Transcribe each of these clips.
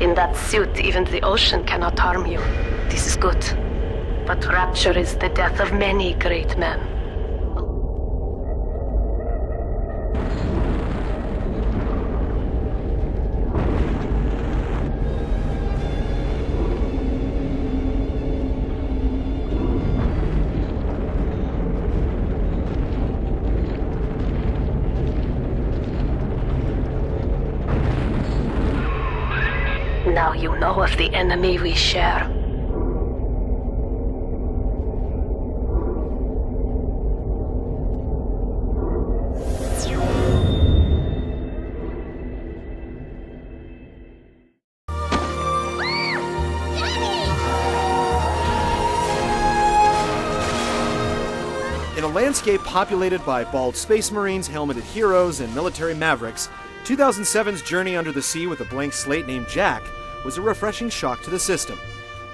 In that suit, even the ocean cannot harm you. This is good. But rapture is the death of many great men. Now you know of the enemy we share. In a landscape populated by bald space marines, helmeted heroes, and military mavericks, 2007's Journey Under the Sea with a blank slate named Jack was a refreshing shock to the system.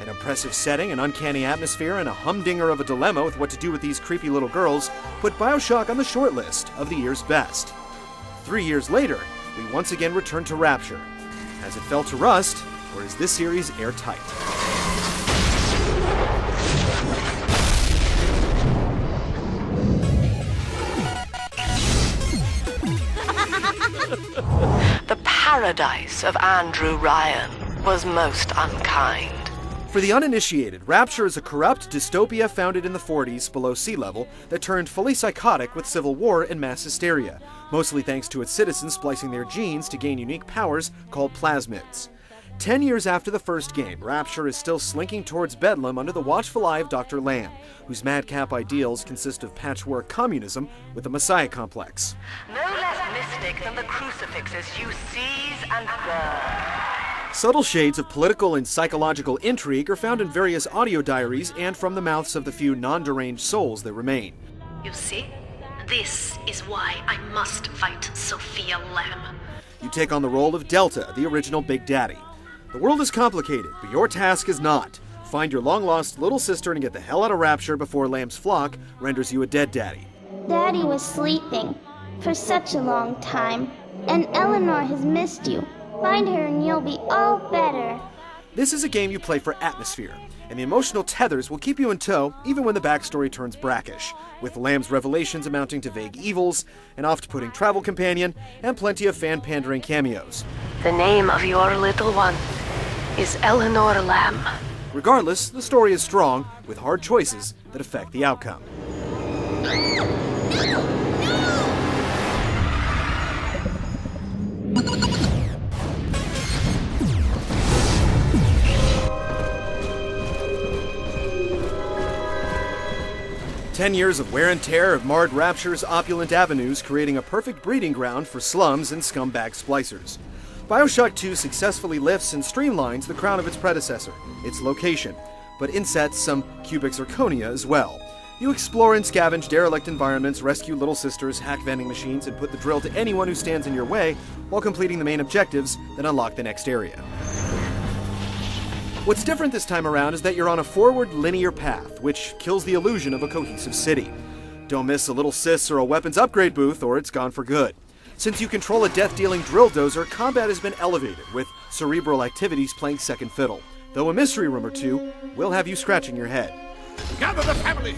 An impressive setting, an uncanny atmosphere, and a humdinger of a dilemma with what to do with these creepy little girls put BioShock on the short list of the year's best. 3 years later, we once again return to Rapture. Has it fell to rust, or is this series airtight? The paradise of Andrew Ryan was most unkind. For the uninitiated, Rapture is a corrupt dystopia founded in the 40s below sea level that turned fully psychotic with civil war and mass hysteria, mostly thanks to its citizens splicing their genes to gain unique powers called plasmids. 10 years after the first game, Rapture is still slinking towards Bedlam under the watchful eye of Dr. Lamb, whose madcap ideals consist of patchwork communism with a messiah complex. No less mystic than the crucifixes you seize and burn. Subtle shades of political and psychological intrigue are found in various audio diaries and from the mouths of the few non-deranged souls that remain. You see? This is why I must fight Sophia Lamb. You take on the role of Delta, the original Big Daddy. The world is complicated, but your task is not. Find your long-lost little sister and get the hell out of Rapture before Lamb's flock renders you a dead daddy. Daddy was sleeping for such a long time, and Eleanor has missed you. Find her and you'll be all better. This is a game you play for atmosphere, and the emotional tethers will keep you in tow even when the backstory turns brackish, with Lamb's revelations amounting to vague evils, an oft-putting travel companion, and plenty of fan-pandering cameos. The name of your little one is Eleanor Lamb. Regardless, the story is strong, with hard choices that affect the outcome. Ten years of wear and tear have marred Rapture's opulent avenues, creating a perfect breeding ground for slums and scumbag splicers. BioShock 2 successfully lifts and streamlines the crown of its predecessor, its location, but insets some cubic zirconia as well. You explore and scavenge derelict environments, rescue little sisters, hack vending machines, and put the drill to anyone who stands in your way while completing the main objectives, then unlock the next area. What's different this time around is that you're on a forward linear path, which kills the illusion of a cohesive city. Don't miss a little sis or a weapons upgrade booth, or it's gone for good. Since you control a death-dealing drill dozer, combat has been elevated, with cerebral activities playing second fiddle. Though a mystery room or two will have you scratching your head. Gather the family!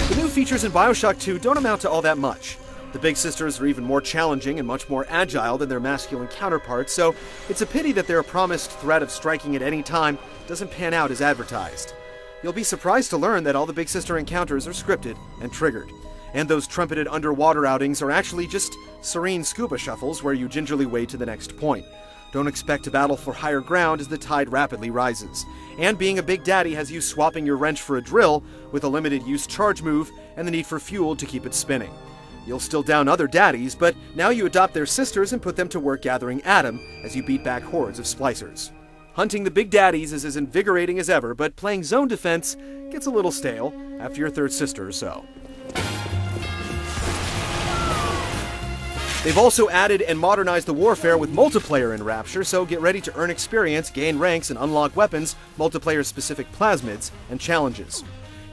The new features in BioShock 2 don't amount to all that much. The Big Sisters are even more challenging and much more agile than their masculine counterparts, so it's a pity that their promised threat of striking at any time doesn't pan out as advertised. You'll be surprised to learn that all the Big Sister encounters are scripted and triggered. And those trumpeted underwater outings are actually just serene scuba shuffles where you gingerly wade to the next point. Don't expect to battle for higher ground as the tide rapidly rises. And being a Big Daddy has you swapping your wrench for a drill with a limited-use charge move and the need for fuel to keep it spinning. You'll still down other daddies, but now you adopt their sisters and put them to work gathering Adam as you beat back hordes of splicers. Hunting the Big Daddies is as invigorating as ever, but playing zone defense gets a little stale after your third sister or so. They've also added and modernized the warfare with multiplayer in Rapture, so get ready to earn experience, gain ranks, and unlock weapons, multiplayer-specific plasmids, and challenges.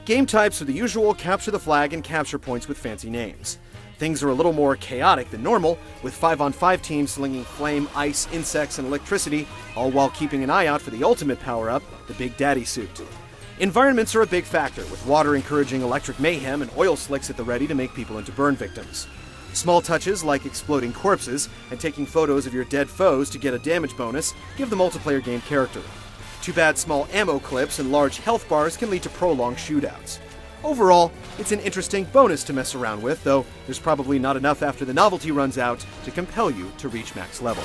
Game types are the usual capture the flag and capture points with fancy names. Things are a little more chaotic than normal, with 5-on-5 teams slinging flame, ice, insects, and electricity, all while keeping an eye out for the ultimate power-up, the Big Daddy suit. Environments are a big factor, with water encouraging electric mayhem and oil slicks at the ready to make people into burn victims. Small touches like exploding corpses and taking photos of your dead foes to get a damage bonus give the multiplayer game character. Too bad small ammo clips and large health bars can lead to prolonged shootouts. Overall, it's an interesting bonus to mess around with, though there's probably not enough after the novelty runs out to compel you to reach max level.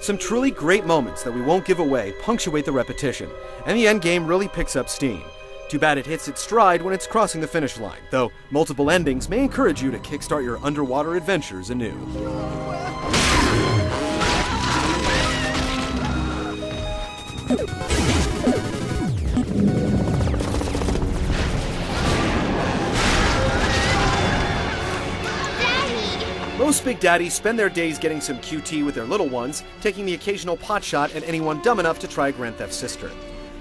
Some truly great moments that we won't give away punctuate the repetition, and the endgame really picks up steam. Too bad it hits its stride when it's crossing the finish line, though multiple endings may encourage you to kickstart your underwater adventures anew. Most Big Daddies spend their days getting some QT with their little ones, taking the occasional potshot at anyone dumb enough to try Grand Theft Sister.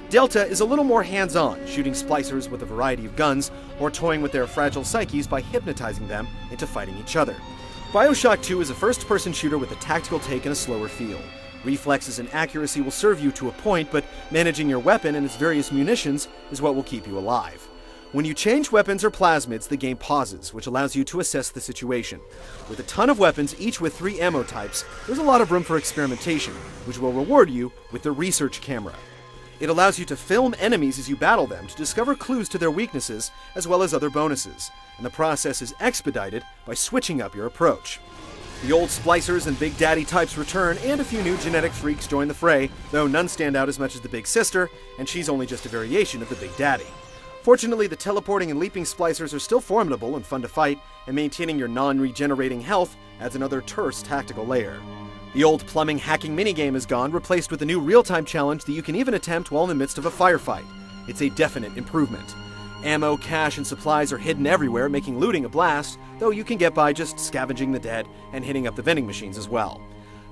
Delta is a little more hands-on, shooting splicers with a variety of guns, or toying with their fragile psyches by hypnotizing them into fighting each other. BioShock 2 is a first-person shooter with a tactical take and a slower feel. Reflexes and accuracy will serve you to a point, but managing your weapon and its various munitions is what will keep you alive. When you change weapons or plasmids, the game pauses, which allows you to assess the situation. With a ton of weapons, each with 3 ammo types, there's a lot of room for experimentation, which will reward you with the research camera. It allows you to film enemies as you battle them to discover clues to their weaknesses, as well as other bonuses, and the process is expedited by switching up your approach. The old splicers and Big Daddy types return, and a few new genetic freaks join the fray, though none stand out as much as the Big Sister, and she's only just a variation of the Big Daddy. Fortunately, the teleporting and leaping splicers are still formidable and fun to fight, and maintaining your non-regenerating health adds another terse tactical layer. The old plumbing hacking minigame is gone, replaced with a new real-time challenge that you can even attempt while in the midst of a firefight. It's a definite improvement. Ammo, cash, and supplies are hidden everywhere, making looting a blast, though you can get by just scavenging the dead and hitting up the vending machines as well.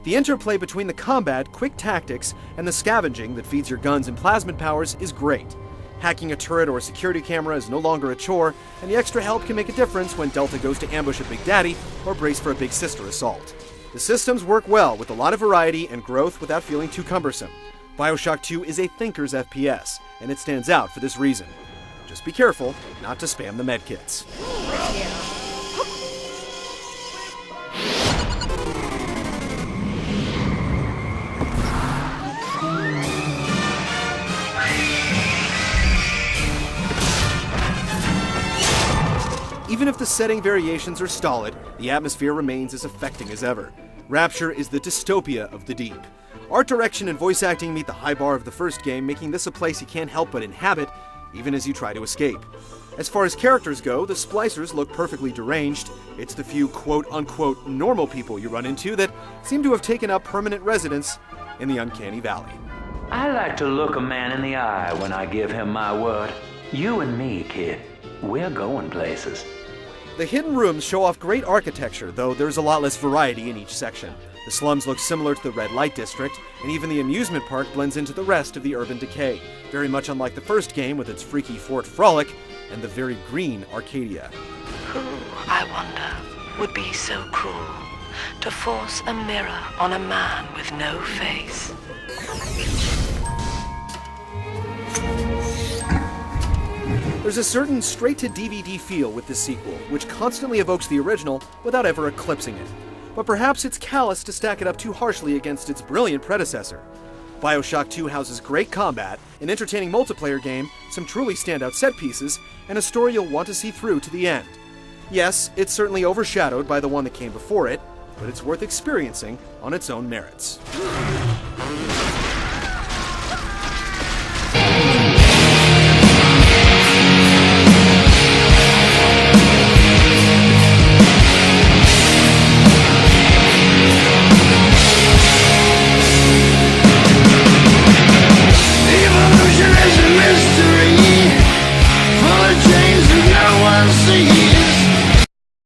The interplay between the combat, quick tactics, and the scavenging that feeds your guns and plasmid powers is great. Hacking a turret or a security camera is no longer a chore, and the extra help can make a difference when Delta goes to ambush a Big Daddy or brace for a Big Sister assault. The systems work well with a lot of variety and growth without feeling too cumbersome. BioShock 2 is a thinker's FPS, and it stands out for this reason. Just be careful not to spam the medkits. Even if the setting variations are stolid, the atmosphere remains as affecting as ever. Rapture is the dystopia of the deep. Art direction and voice acting meet the high bar of the first game, making this a place you can't help but inhabit, even as you try to escape. As far as characters go, the splicers look perfectly deranged. It's the few quote-unquote normal people you run into that seem to have taken up permanent residence in the uncanny valley. I like to look a man in the eye when I give him my word. You and me, kid, we're going places. The hidden rooms show off great architecture, though there's a lot less variety in each section. The slums look similar to the red light district, and even the amusement park blends into the rest of the urban decay, very much unlike the first game with its freaky Fort Frolic and the very green Arcadia. Who, I wonder, would be so cruel to force a mirror on a man with no face? There's a certain straight-to-DVD feel with this sequel, which constantly evokes the original without ever eclipsing it. But perhaps it's callous to stack it up too harshly against its brilliant predecessor. BioShock 2 houses great combat, an entertaining multiplayer game, some truly standout set pieces, and a story you'll want to see through to the end. Yes, it's certainly overshadowed by the one that came before it, but it's worth experiencing on its own merits.